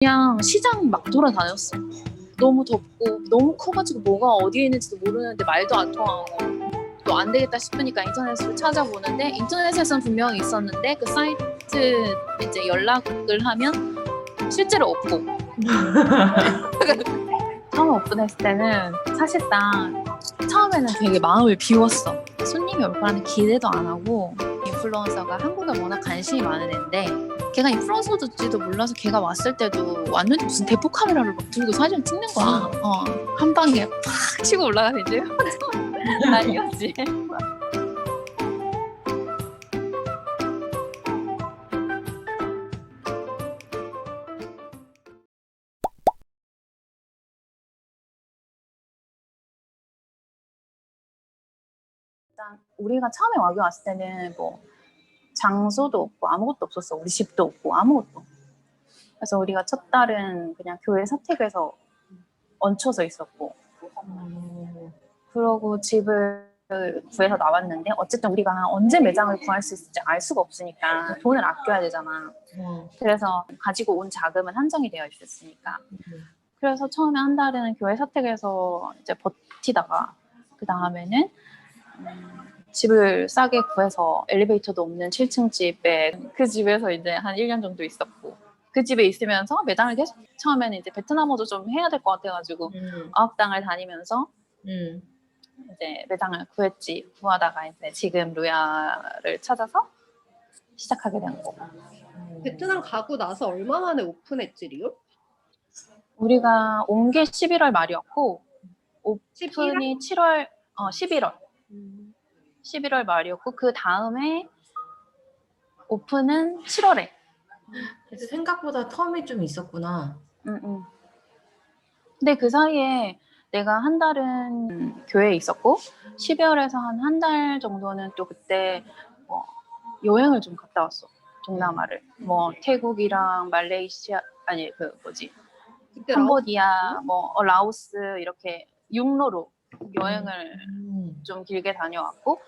그냥 시장 막 돌아다녔어. 너무 덥고 너무 커가지고 뭐가 어디에 있는지도 모르는데 말도 안 통하고 또 안 되겠다 싶으니까 인터넷으로 찾아보는데 인터넷에서는 분명히 있었는데 그 사이트 이제 연락을 하면 실제로 없고 처음 오픈했을 때는 사실상 처음에는 되게 마음을 비웠어. 손님이 올 거라는 기대도 안 하고 인플루언서가 한국에 워낙 관심이 많은 애인데 걔가 인플루언서인지도 몰라서 걔가 왔을 때도 왔는데 무슨 대포 카메라를 막 들고 사진 찍는 거야. 한 방에 팍 치고 올라가서 이제 난리였지. 일단 우리가 처음에 여기 왔을 때는 뭐 장소도 없고 아무것도 없었어. 우리 집도 없고 아무것도. 그래서 우리가 첫 달은 그냥 교회 사택에서 얹혀서 있었고 그러고 집을 구해서 나왔는데 어쨌든 우리가 언제 매장을 구할 수 있을지 알 수가 없으니까 돈을 아껴야 되잖아. 그래서 가지고 온 자금은 한정이 되어 있었으니까. 그래서 처음에 한 달은 교회 사택에서 이제 버티다가 그 다음에는 집을 싸게 구해서 엘리베이터도 없는 7층 집에 그 집에서 이제 한 1년 정도 있었고 그 집에 있으면서 매장을 계속 처음에는 이제 베트남어도 좀 해야 될 것 같아가지고 어학당을 다니면서 이제 매장을 구하다가 이제 지금 루야를 찾아서 시작하게 된 거고. 베트남 가고 나서 얼마 만에 오픈했지, 리오? 우리가 온 게 11월 말이었고 오픈이 11월 11월 말이었고 그 다음에 오픈은 7월에. 그래서 생각보다 텀이 좀 있었구나. 근데 그 사이에 내가 한 달은 교회에 있었고 12월에서 한 달 정도는 또 그때 여행을 좀 갔다 왔어. 동남아를. 뭐 태국이랑 말레이시아 아니 그 뭐지 캄보디아 뭐 라오스 이렇게 육로로 여행을 좀 길게 다녀왔고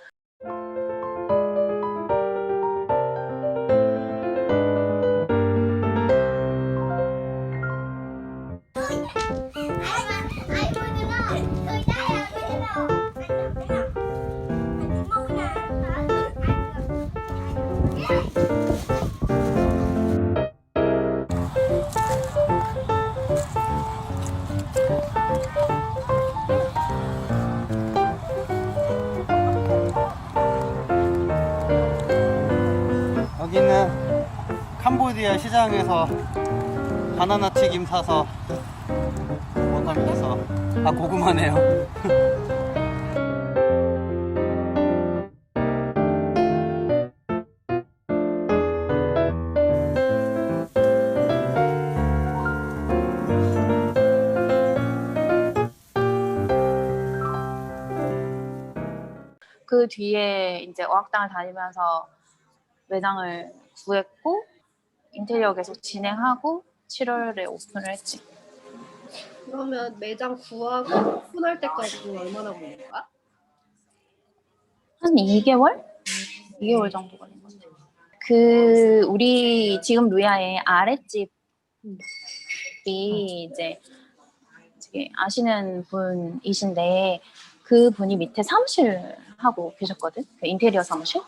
여기는 캄보디아 시장에서 바나나 튀김 사서 먹으면서 고구마네요. 그 뒤에 이제 어학당을 다니면서 매장을 구했고 인테리어 계속 진행하고 7월에 오픈을 했지. 그러면 매장 구하고 오픈할 때까지 얼마나 걸린 거야? 한 2개월? 2개월 정도 걸린 것 같아. 그 우리 지금 루야의 아랫집이 이제 아시는 분이신데 그 분이 밑에 사무실 하고 계셨거든. 그 인테리어 사무실.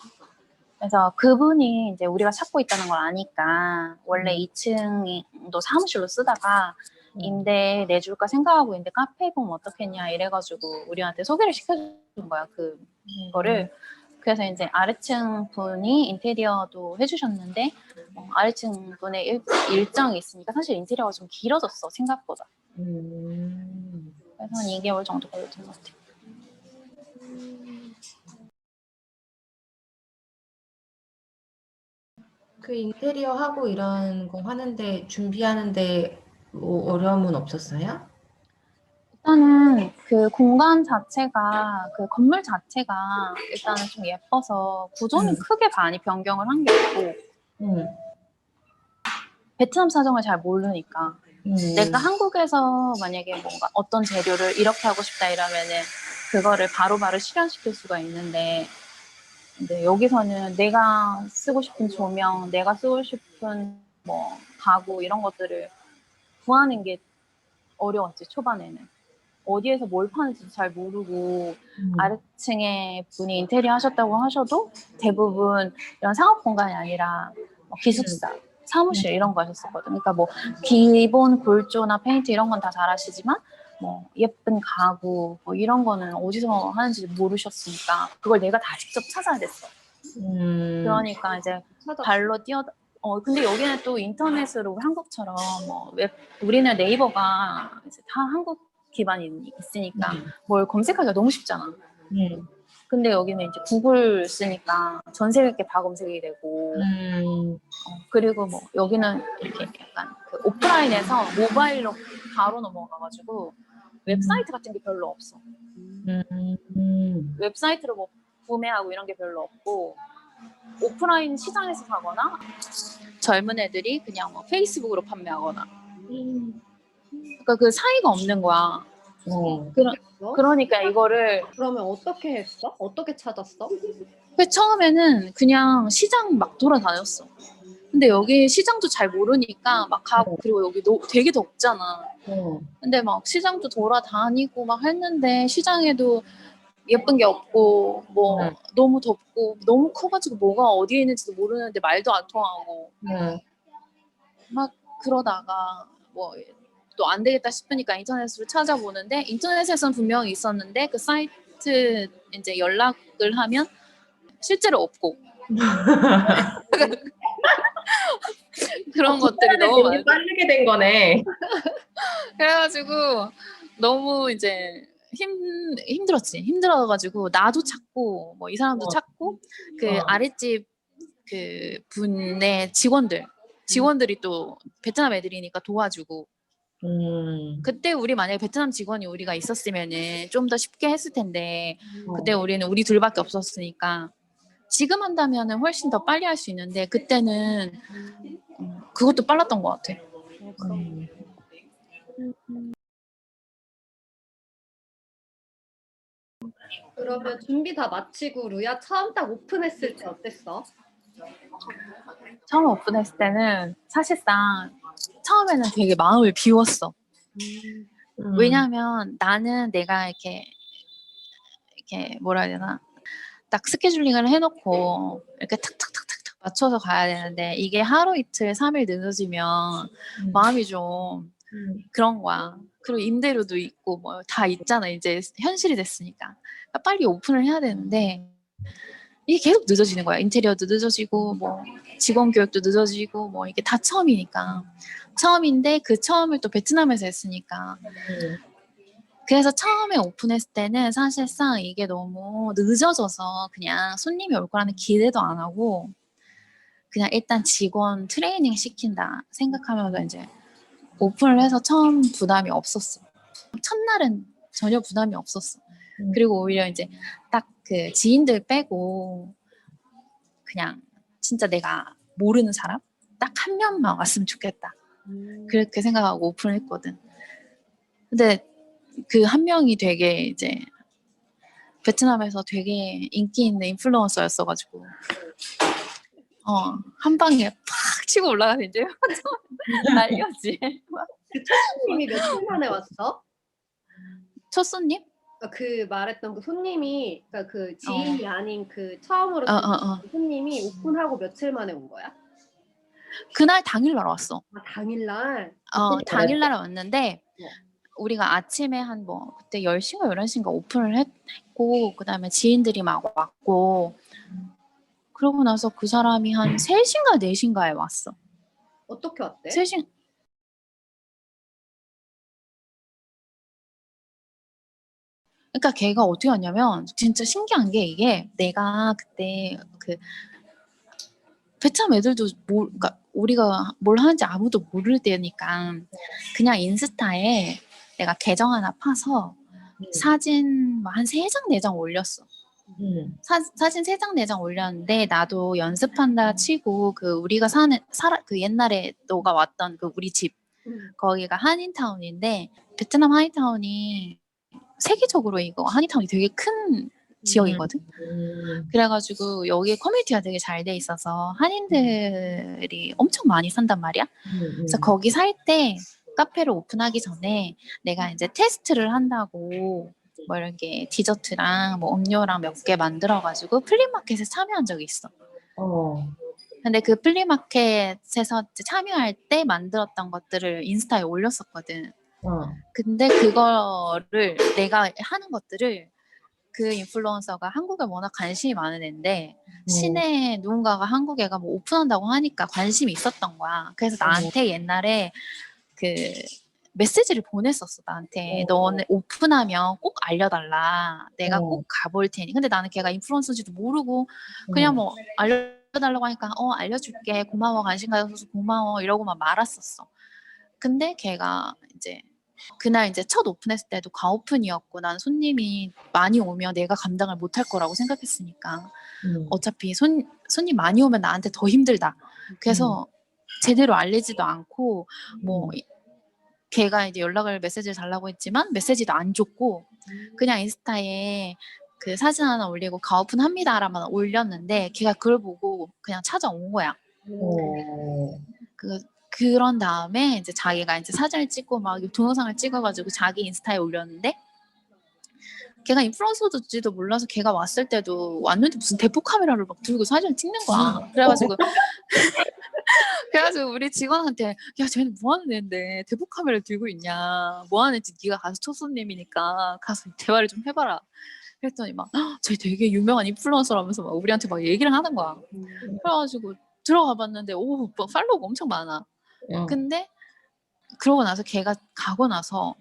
그래서 그분이 이제 우리가 찾고 있다는 걸 아니까 원래 2층도 사무실로 쓰다가 임대 내줄까 생각하고 있는데 카페 보면 어떻겠냐 이래가지고 우리한테 소개를 시켜준 거야 그거를. 그래서 이제 아래층 분이 인테리어도 해주셨는데 아래층 분의 일정이 있으니까 사실 인테리어가 좀 길어졌어 생각보다. 그래서 한 2개월 정도 걸렸던 것 같아. 그 인테리어 하고 이런 거 하는데 준비하는데 뭐 어려움은 없었어요? 일단은 그 공간 자체가 그 건물 자체가 일단은 좀 예뻐서 구조는 크게 많이 변경을 한 게 없고 베트남 사정을 잘 모르니까 내가 한국에서 만약에 뭔가 어떤 재료를 이렇게 하고 싶다 이러면은 그거를 바로바로 실현시킬 수가 있는데 근데 여기서는 내가 쓰고 싶은 조명, 내가 쓰고 싶은 뭐 가구 이런 것들을 구하는 게 어려웠지, 초반에는. 어디에서 뭘 파는지 잘 모르고 아래층에 분이 인테리어 하셨다고 하셔도 대부분 이런 상업 공간이 아니라 기숙사, 사무실 이런 거 하셨었거든. 그러니까 뭐 기본 골조나 페인트 이런 건 다 잘하시지만 뭐 예쁜 가구 뭐 이런 거는 어디서 하는지 모르셨으니까 그걸 내가 다 직접 찾아야 됐어. 그러니까 이제 발로 근데 여기는 또 인터넷으로 한국처럼 우리는 네이버가 이제 다 한국 기반이 있으니까 뭘 검색하기가 너무 쉽잖아. 근데 여기는 이제 구글 쓰니까 전 세계 다 검색이 되고 그리고 뭐 여기는 이렇게 약간 그 오프라인에서 모바일로 바로 넘어가가지고 웹사이트 같은 게 별로 없어. 웹사이트로 뭐 구매하고 이런 게 별로 없고 오프라인 시장에서 사거나 젊은 애들이 그냥 뭐 페이스북으로 판매하거나 그러니까 그 사이가 없는 거야. 그러니까 이거를 그러면 어떻게 했어? 어떻게 찾았어? 처음에는 그냥 시장 막 돌아다녔어. 근데 여기 시장도 잘 모르니까 막 가고 그리고 여기 되게 덥잖아. 근데 막 시장도 돌아다니고 막 했는데 시장에도 예쁜 게 없고 뭐 너무 덥고 너무 커가지고 뭐가 어디에 있는지도 모르는데 말도 안 통하고 막 그러다가 뭐 또 안 되겠다 싶으니까 인터넷으로 찾아보는데 인터넷에서는 분명히 있었는데 그 사이트 이제 연락을 하면 실제로 없고 그런 것들이 너무 많아. 빠르게 된 거네. 그래가지고 너무 이제 힘들어가지고 나도 찾고 뭐 이 사람도 찾고 그 아랫집 그 분의 직원들이 또 베트남 애들이니까 도와주고 그때 우리 만약에 베트남 직원이 우리가 있었으면은 좀 더 쉽게 했을 텐데 그때 우리는 우리 둘밖에 없었으니까 지금 한다면은 훨씬 더 빨리 할 수 있는데 그때는 그것도 빨랐던 것 같아. 그러면 준비 다 마치고 루야 처음 딱 오픈했을 때 어땠어? 처음 오픈했을 때는 사실상 처음에는 되게 마음을 비웠어. 왜냐하면 나는 내가 이렇게 뭐라 해야 되나 딱 스케줄링을 해놓고 이렇게 탁탁탁탁 맞춰서 가야 되는데 이게 하루 이틀 3일 늦어지면 마음이 좀 그런 거야. 그리고 임대료도 있고 뭐 다 있잖아. 이제 현실이 됐으니까 빨리 오픈을 해야 되는데 이게 계속 늦어지는 거야. 인테리어도 늦어지고 뭐 직원 교육도 늦어지고 뭐 이게 다 처음인데 그 처음을 또 베트남에서 했으니까 그래서 처음에 오픈했을 때는 사실상 이게 너무 늦어져서 그냥 손님이 올 거라는 기대도 안 하고 그냥 일단 직원 트레이닝 시킨다 생각하면서 이제 오픈을 해서 처음 부담이 없었어. 첫날은 전혀 부담이 없었어. 그리고 오히려 이제 딱 그 지인들 빼고 그냥 진짜 내가 모르는 사람 딱 한 명만 왔으면 좋겠다. 그렇게 생각하고 오픈을 했거든. 근데 그 한 명이 되게 이제 베트남에서 되게 인기 있는 인플루언서였어가지고 한 방에 팍 치고 올라가서 이제 난리였지. 그 첫 손님이 며칠 만에 왔어? 첫 손님? 그 말했던 그 손님이 그러니까 그 지인이 아닌 그 처음으로 그 손님이 오픈하고 며칠 만에 온 거야? 그날 당일날 왔어. 당일날? 당일날 왔는데 우리가 아침에 한 뭐 그때 10시인가 11시인가 오픈을 했고 그 다음에 지인들이 막 왔고 그러고 나서 그 사람이 한 3시인가 4시인가에 왔어. 어떻게 왔대? 3시 그러니까 걔가 어떻게 왔냐면 진짜 신기한 게 이게 내가 그때 그 베트남 애들도 그러니까 우리가 뭘 하는지 아무도 모를 때니까 그냥 인스타에 내가 계정 하나 파서 사진 한 3장 4장 올렸어. 사진 3장 4장 올렸는데 나도 연습한다 치고 그 우리가 그 옛날에 너가 왔던 그 우리 집 거기가 한인타운인데 베트남 한인타운이 세계적으로 이거 한인타운이 되게 큰 지역이거든. 그래가지고 여기 커뮤니티가 되게 잘 돼 있어서 한인들이 엄청 많이 산단 말이야. 그래서 거기 살 때 카페를 오픈하기 전에 내가 이제 테스트를 한다고 뭐 이렇게 디저트랑 뭐 음료랑 몇 개 만들어가지고 플리마켓에 참여한 적이 있어. 어. 근데 그 플리마켓에서 이제 참여할 때 만들었던 것들을 인스타에 올렸었거든. 어. 근데 그거를 내가 하는 것들을 그 인플루언서가 한국에 워낙 관심이 많은 애인데 시내에 누군가가 한국에가 뭐 오픈한다고 하니까 관심이 있었던 거야. 그래서 나한테 옛날에 그 메시지를 보냈었어. 나한테 너는 오픈하면 꼭 알려달라. 내가 꼭 가볼 테니. 근데 나는 걔가 인플루언서인지도 모르고 그냥 뭐 알려달라고 하니까 알려줄게. 고마워. 관심 가져줘서 고마워. 이러고만 말았었어. 근데 걔가 이제 그날 이제 첫 오픈했을 때도 과오픈이었고 난 손님이 많이 오면 내가 감당을 못할 거라고 생각했으니까 어차피 손님 많이 오면 나한테 더 힘들다. 그래서 제대로 알리지도 않고 뭐 걔가 이제 메시지를 달라고 했지만 메시지도 안 줬고 그냥 인스타에 그 사진 하나 올리고 가오픈 합니다라만 올렸는데 걔가 그걸 보고 그냥 찾아온 거야. 그런 다음에 이제 자기가 이제 사진을 찍고 막 동영상을 찍어가지고 자기 인스타에 올렸는데 걔가 인플루언서인지도 몰라서 걔가 왔을 때도 왔는데 무슨 대포 카메라를 막 들고 사진을 찍는 거야. 그래가지고 우리 직원한테 야 쟤는 뭐 하는 애인데 대포 카메라를 들고 있냐, 뭐 하는 애지, 네가 가서 첫 손님이니까 가서 대화를 좀 해봐라. 그랬더니 막 쟤 되게 유명한 인플루언서라면서 막 우리한테 막 얘기를 하는 거야. 그래가지고 들어가 봤는데 오 팔로워가 엄청 많아. 근데 그러고 나서 걔가 가고 나서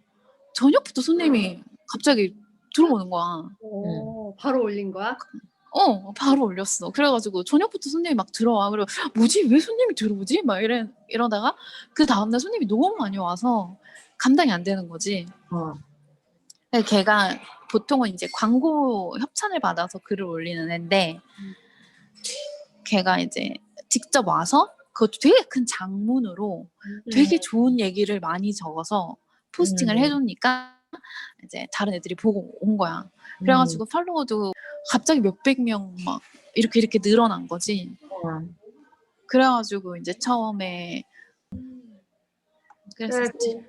저녁부터 손님이 갑자기 들어오는 거야. 바로 올린 거야? 바로 올렸어. 그래가지고 저녁부터 손님이 막 들어와. 그리고 뭐지? 왜 손님이 들어오지? 막 이러다가 그 다음날 손님이 너무 많이 와서 감당이 안 되는 거지. 그래서 걔가 보통은 이제 광고 협찬을 받아서 글을 올리는 애인데 걔가 이제 직접 와서 그것도 되게 큰 장문으로 되게 좋은 얘기를 많이 적어서 포스팅을 해주니까 이제 다른 애들이 보고 온 거야. 그래가지고 팔로워도 갑자기 몇백 명 막 이렇게 늘어난 거지. 그래가지고 이제 처음에 그랬었지.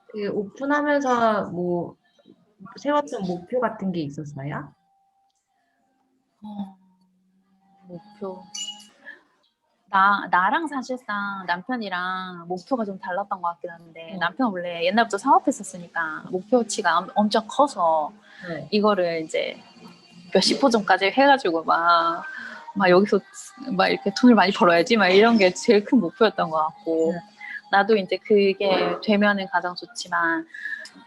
그 오픈하면서 뭐 세웠던 목표 같은 게 있었어요? 목표. 나랑 사실상 남편이랑 목표가 좀 달랐던 것 같긴 한데 남편 원래 옛날부터 사업했었으니까 목표치가 엄청 커서 이거를 이제 몇십 호점까지 해가지고 막 여기서 막 이렇게 돈을 많이 벌어야지 막 이런 게 제일 큰 목표였던 것 같고 나도 이제 그게 되면은 가장 좋지만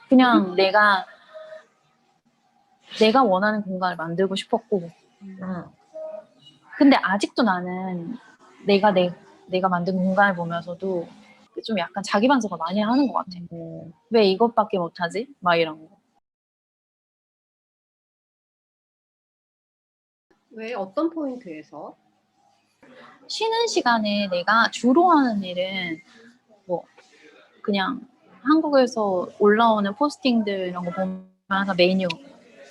그냥 내가 원하는 공간을 만들고 싶었고 근데 아직도 나는 내가 만든 공간을 보면서도 좀 약간 자기 반성을 많이 하는 것 같아. 왜 이것밖에 못하지? 막 이런 거. 왜? 어떤 포인트에서? 쉬는 시간에 내가 주로 하는 일은 뭐 그냥 한국에서 올라오는 포스팅들 이런 거 보면서 메뉴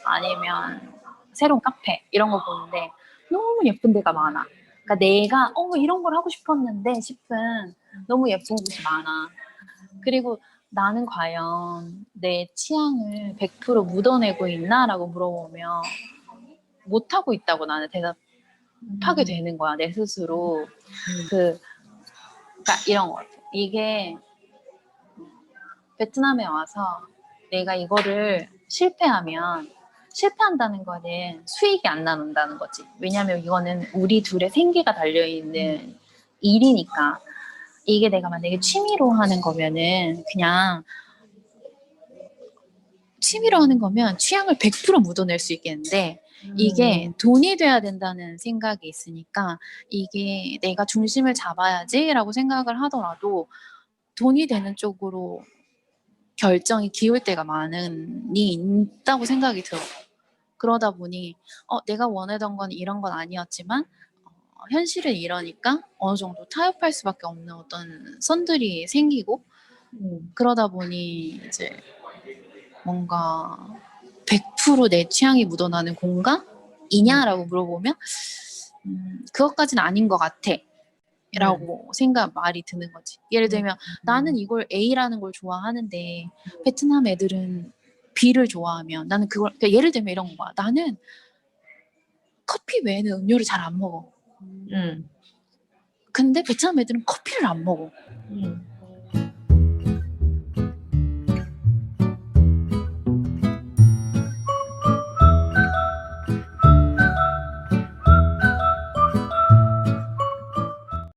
아니면 새로운 카페 이런 거 보는데 너무 예쁜 데가 많아. 그러니까 내가 이런 걸 하고 싶었는데 싶은 너무 예쁜 곳이 많아. 그리고 나는 과연 내 취향을 100% 묻어내고 있나라고 물어보면 못하고 있다고 나는 대답하게 되는 거야, 내 스스로. 그러니까 이런 거 같아. 이게 베트남에 와서 내가 이거를 실패한다는 거는 수익이 안 나는다는 거지. 왜냐면 이거는 우리 둘의 생계가 달려있는 일이니까. 이게 내가 만약에 취미로 하는 거면은 그냥 취미로 하는 거면 취향을 100% 묻어낼 수 있겠는데 이게 돈이 돼야 된다는 생각이 있으니까 이게 내가 중심을 잡아야지라고 생각을 하더라도 돈이 되는 쪽으로 결정이 기울 때가 많이 있다고 생각이 들어. 그러다 보니 내가 원하던 건 이런 건 아니었지만 현실은 이러니까 어느 정도 타협할 수밖에 없는 어떤 선들이 생기고 그러다 보니 이제 뭔가 100% 내 취향이 묻어나는 공간? 이냐라고 물어보면 그것까지는 아닌 것 같아 라고 말이 드는 거지. 예를 들면 나는 이걸 A라는 걸 좋아하는데 베트남 애들은 B를 좋아하면 나는 그걸, 그러니까 예를 들면 이런 거야. 나는 커피 외에는 음료를 잘 안 먹어. 근데 베트남 애들은 커피를 안 먹어.